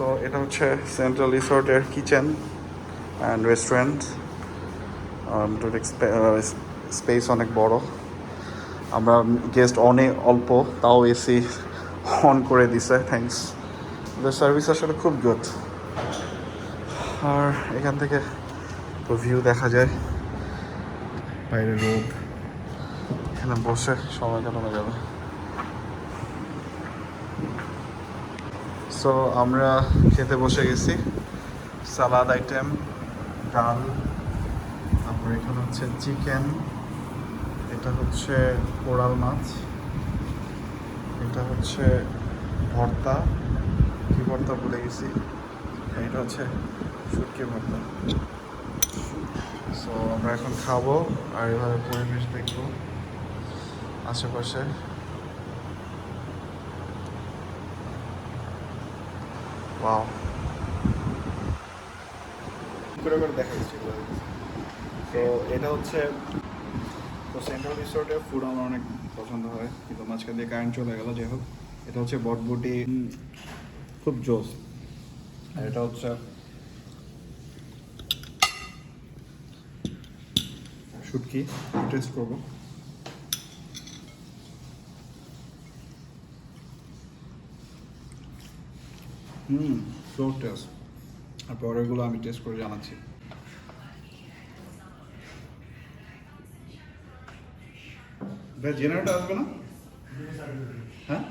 So এটা হচ্ছে central রিসোর্টের কিচেন অ্যান্ড রেস্টুরেন্ট। স্পেস অনেক বড়। আমরা গেস্ট অনেক অল্প, তাও এসি অন করে দিছে, থ্যাঙ্কস। ওদের সার্ভিস আসলে খুব গুড। আর এখান থেকে তো ভিউ দেখা যায়, বাইরে রোড, এখানে বসে সময় কাটানো যাবে। সো আমরা খেতে বসে গেছি। সালাদ আইটেম, ডাল, তারপর এখানে হচ্ছে চিকেন, এটা হচ্ছে কোরাল মাছ, এটা হচ্ছে ভর্তা, কী ভর্তা ভুলে গেছি, এটা হচ্ছে শুটকি ভর্তা। সো আমরা এখন খাবো আর এভাবে পরিবেশ দেখবো আশেপাশে। ওয়াও, করে দেখা যাচ্ছে। তো এটা হচ্ছে, তো সেন্ট্রাল রিসোর্টের ফুড আমার অনেক পছন্দ হয়, কিন্তু মাঝখান দিয়ে কারেন্ট চলে গেল। যাই হোক, এটা হচ্ছে বটবুটি, খুব জোস। আর এটা হচ্ছে শুটকি, টেস্ট করবো। Floor test. আর পরেরগুলো আমি টেস্ট করে জানাচ্ছি। ভাই জেনারেটর আসবে না? হ্যাঁ,